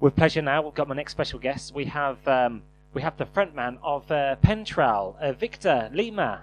With pleasure now, we've got my next special guest. We have the frontman of Pentral, Victor Lima.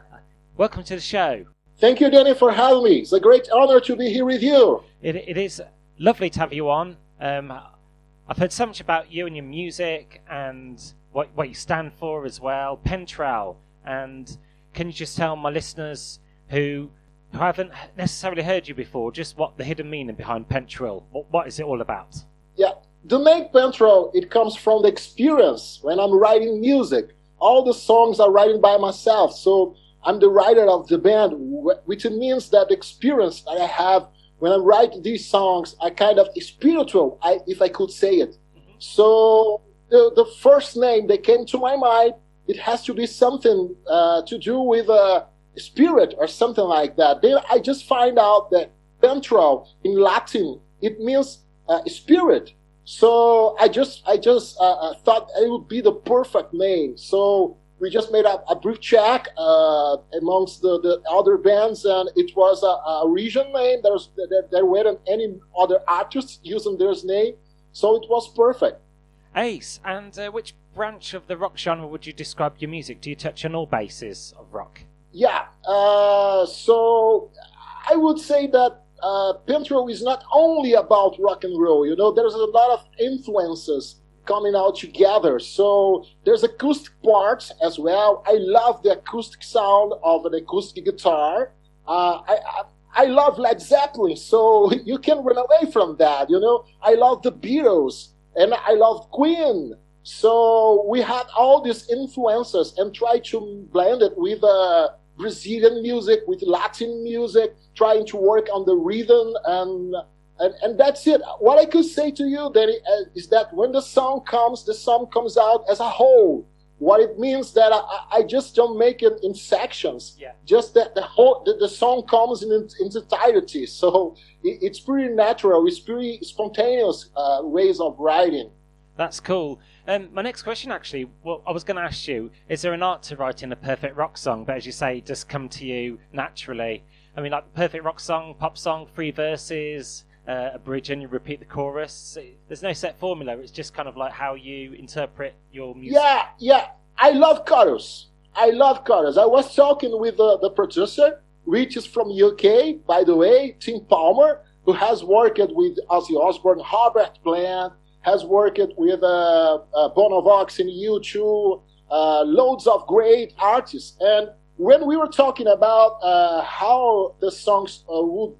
Welcome to the show. Thank you, Danny, for having me. It's a great honor to be here with you. It is lovely to have you on. I've heard so much about you and your music and what you stand for as well, Pentral. And can you just tell my listeners who haven't necessarily heard you before, just what the hidden meaning behind Pentral? What is it all about? Yeah, the name Pentral, it comes from the experience when I'm writing music. All the songs are written by myself, so I'm the writer of the band, which means that the experience that I have when I write these songs are kind of spiritual, if I could say it. Mm-hmm. So the first name that came to my mind, it has to be something to do with spirit or something like that. Then I just find out that Pentral in Latin, it means spirit. So I just thought it would be the perfect name. So we just made a brief check amongst the other bands, and it was a region name. There weren't any other artists using their name, so it was perfect. Ace, and which branch of the rock genre would you describe your music? Do you touch on all bases of rock? Yeah, so I would say that Pentral is not only about rock and roll. You know, there's a lot of influences coming out together. So there's acoustic parts as well. I love the acoustic sound of an acoustic guitar. I love Led Zeppelin, so you can run away from that. You know, I love the Beatles and I love Queen. So we had all these influences and try to blend it with Brazilian music, with Latin music, trying to work on the rhythm, and that's it. What I could say to you, Danny, is that when the song comes out as a whole. What it means that I just don't make it in sections. Yeah. Just that the song comes in its entirety. So it's pretty natural. It's pretty spontaneous ways of writing. That's cool. My next question, actually, well, I was going to ask you, is there an art to writing a perfect rock song? But as you say, it does come to you naturally. I mean, like the perfect rock song, pop song, 3 verses, a bridge, and you repeat the chorus. There's no set formula. It's just kind of like how you interpret your music. Yeah. I love chorus. I was talking with the producer, which is from UK, by the way, Tim Palmer, who has worked with Ozzy Osbourne, Robert Plant, has worked with Bonovox in U2, loads of great artists. And when we were talking about how the songs would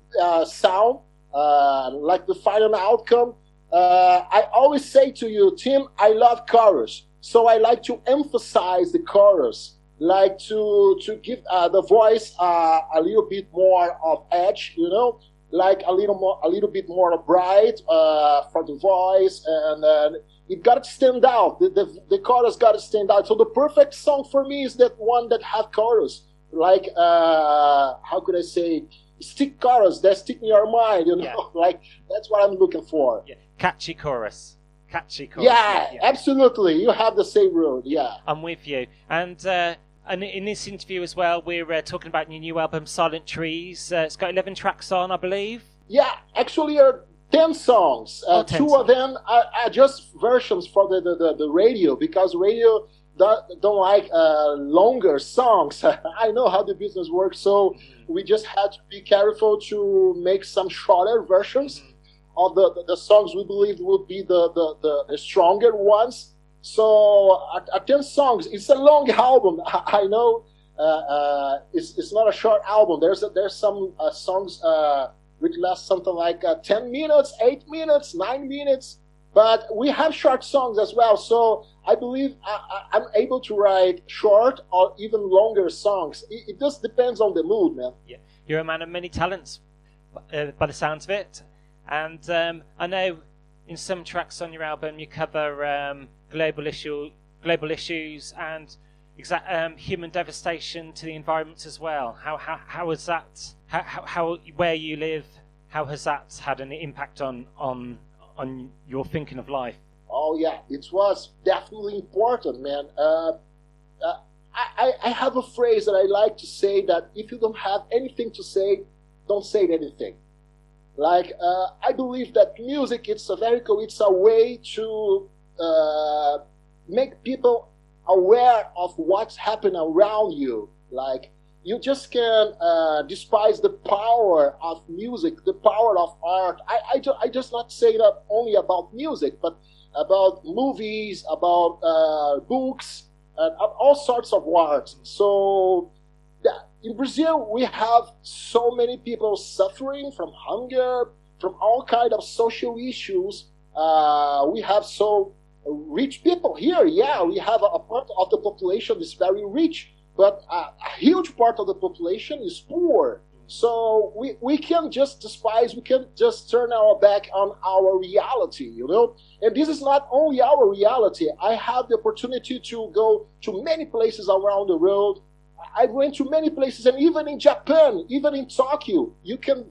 sound, like the final outcome, I always say to you, Tim, I love chorus. So I like to emphasize the chorus, like to give the voice a little bit more of edge, you know, like a little bit more bright for the voice, and it got to stand out. The chorus got to stand out. So the perfect song for me is that one that has chorus, like how could I say, stick chorus that stick in your mind, you know, yeah. Like that's what I'm looking for. Yeah. Catchy chorus. Yeah, absolutely. You have the same road. Yeah, I'm with you. And in this interview as well, we're talking about your new album, Silent Trees. It's got 11 tracks on, I believe. Yeah, actually, 10 songs. 10 two songs. Of them are just versions for the radio, because radio don't like longer songs. I know how the business works, so we just had to be careful to make some shorter versions of the songs we believed would be the stronger ones. So 10 songs. It's a long album. I know it's not a short album. There's some songs which last something like 10 minutes, 8 minutes, 9 minutes. But we have short songs as well. So I believe I'm able to write short or even longer songs. It just depends on the mood, man. Yeah, you're a man of many talents, by the sounds of it. And I know in some tracks on your album you cover global issues and human devastation to the environment as well. How is that? How where you live? How has that had an impact on your thinking of life? Oh yeah, it was definitely important, man. I have a phrase that I like to say, that if you don't have anything to say, don't say anything. I believe that music, it's a vehicle, it's a way to make people aware of what's happening around you. Like, you just can despise the power of music, the power of art. I just not say that only about music, but about movies, about books, and all sorts of art. So in Brazil, we have so many people suffering from hunger, from all kind of social issues. We have so rich people here. Yeah, we have a part of the population is very rich, but a huge part of the population is poor. So we can just despise, we can just turn our back on our reality, you know? And this is not only our reality. I have the opportunity to go to many places around the world. I went to many places, and even in Japan, even in Tokyo, you can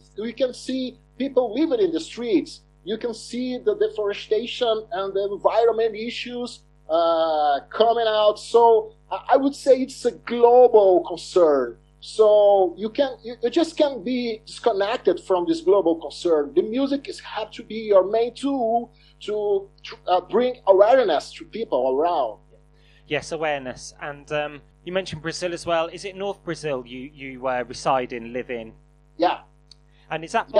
see people living in the streets. You can see the deforestation and the environment issues coming out. So I would say it's a global concern. So you just can't be disconnected from this global concern. The music have to be your main tool to bring awareness to people around. Yes, awareness. And you mentioned Brazil as well. Is it North Brazil you reside in, live in? Yeah. And is that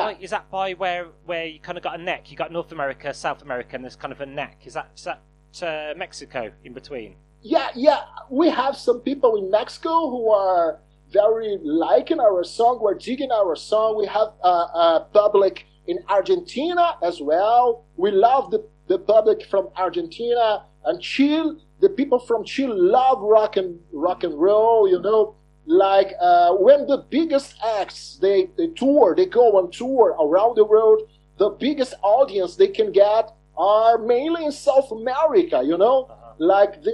by where you kind of got a neck? You got North America, South America, and there's kind of a neck. Is that Mexico in between? Yeah. We have some people in Mexico who are very liking our song, who are digging our song. We have a public in Argentina as well. We love the public from Argentina and Chile. The people from Chile love rock and roll, you know. Like when the biggest acts they tour, they go on tour around the world, the biggest audience they can get are mainly in South America, you know. Like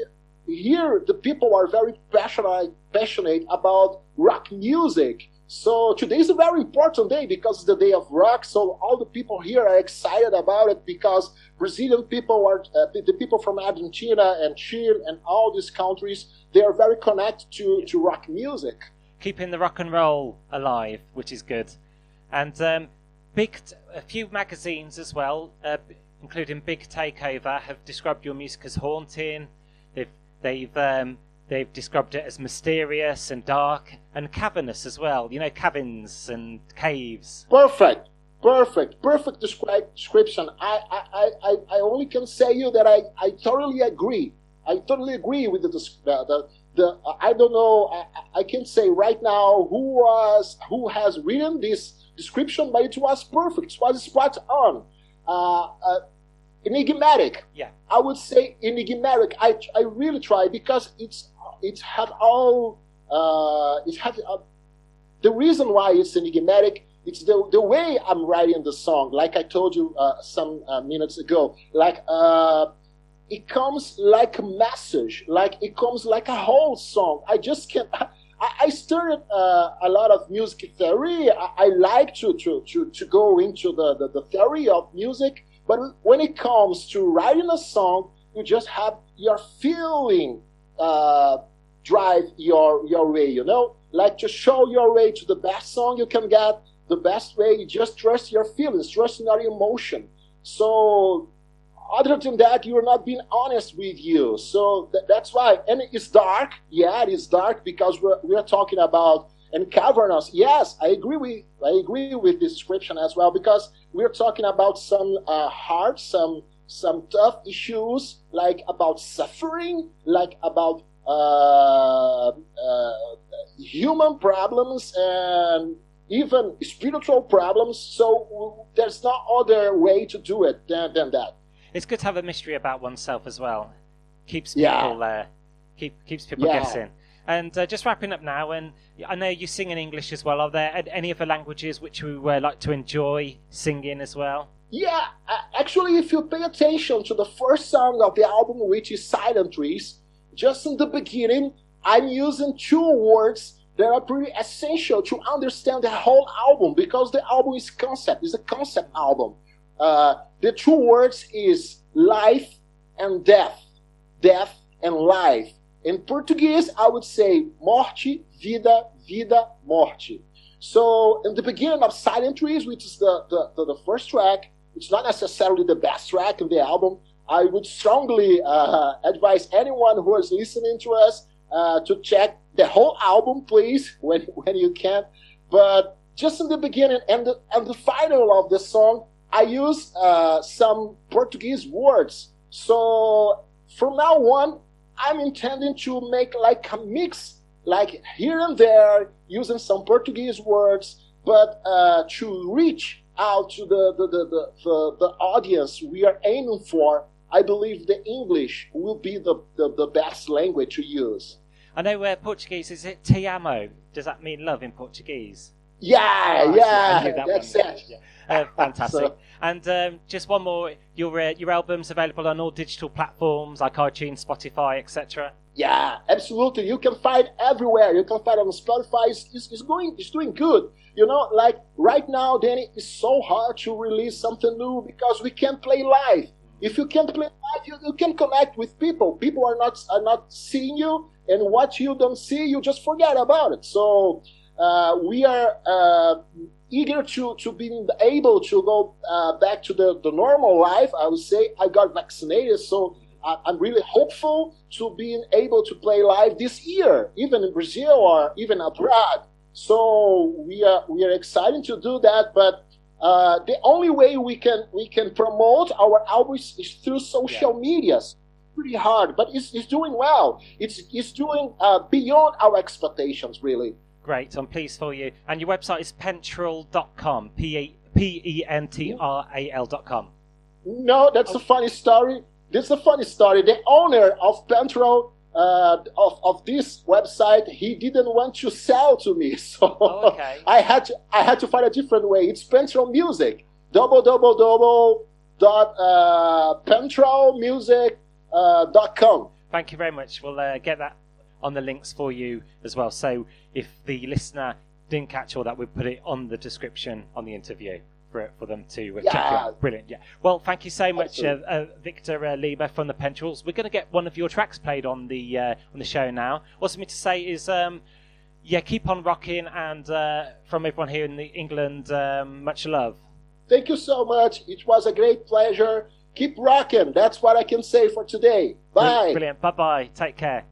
here the people are very passionate about rock music. So today is a very important day because it's the day of rock. So all the people here are excited about it because Brazilian people are the people from Argentina and Chile and all these countries. They are very connected to rock music, keeping the rock and roll alive, which is good. And a few magazines as well, including Big Takeover, have described your music as haunting. They've described it as mysterious and dark and cavernous as well. You know, caverns and caves. Perfect description. I only can say you that I totally agree. I totally agree with the I don't know. I can't say right now who has written this description, but it was perfect. It was spot on. Enigmatic. Yeah. I would say enigmatic. I really try because it had all the reason why it's enigmatic. It's the way I'm writing the song. Like I told you some minutes ago. Like it comes like a message. Like it comes like a whole song. I just can't. I studied a lot of music theory. I like to go into the theory of music. But when it comes to writing a song, you just have your feeling drive your way, you know? Like to show your way to the best song you can get, the best way, you just trust your feelings, trust your emotion. So other than that, you're not being honest with you. So that's why. And it's dark. Yeah, it is dark because we're talking about and cavernous. Yes, I agree with this description as well because we're talking about some hard, some tough issues, like about suffering, like about human problems and even spiritual problems. So there's no other way to do it than that. It's good to have a mystery about oneself as well. Keeps people keeps people guessing. And just wrapping up now, and I know you sing in English as well. Are there any other languages which you like to enjoy singing as well? Yeah, actually, if you pay attention to the first song of the album, which is Silent Trees, just in the beginning, I'm using two words that are pretty essential to understand the whole album because the album is a concept album. The two words is life and death and life. In Portuguese, I would say morte, vida, vida, morte. So in the beginning of Silent Trees, which is the first track, it's not necessarily the best track of the album. I would strongly advise anyone who is listening to us to check the whole album, please, when you can. But just in the beginning and the final of the song, I use some Portuguese words. So from now on, I'm intending to make like a mix, like here and there, using some Portuguese words, but to reach out to the audience we are aiming for. I believe the English will be the best language to use. I know Portuguese, is it te amo? Does that mean love in Portuguese? Yeah, that's it. Yeah. Fantastic. And just one more, your album's available on all digital platforms like iTunes, Spotify, etc. Yeah, absolutely. You can find everywhere. You can find on Spotify. It's doing good. You know, like right now, Danny, it's so hard to release something new because we can't play live. If you can't play live, you can connect with people. People are not seeing you, and what you don't see, you just forget about it. So we are eager to be able to go back to the normal life. I would say I got vaccinated, so I'm really hopeful to being able to play live this year, even in Brazil or even abroad. So we are excited to do that, but the only way we can promote our albums is through social medias. Pretty hard, but it's doing well. It's doing beyond our expectations, really. Great, I'm pleased for you. And your website is pentral.com, pentral.com. No, that's a funny story. This is a funny story. The owner of Pentral, of this website, he didn't want to sell to me, so I had to find a different way. It's Pentral Music, www.pentralmusic.com. Thank you very much. We'll get that on the links for you as well. So if the listener didn't catch all that, we'll put it on the description on the interview for them to check out. Brilliant. Yeah. Well, thank you so much, Victor Lima from the Pentrals. We're going to get one of your tracks played on the show now. What's me to say is, keep on rocking, and from everyone here in England, much love. Thank you so much. It was a great pleasure. Keep rocking. That's what I can say for today. Bye. Brilliant. Bye-bye. Take care.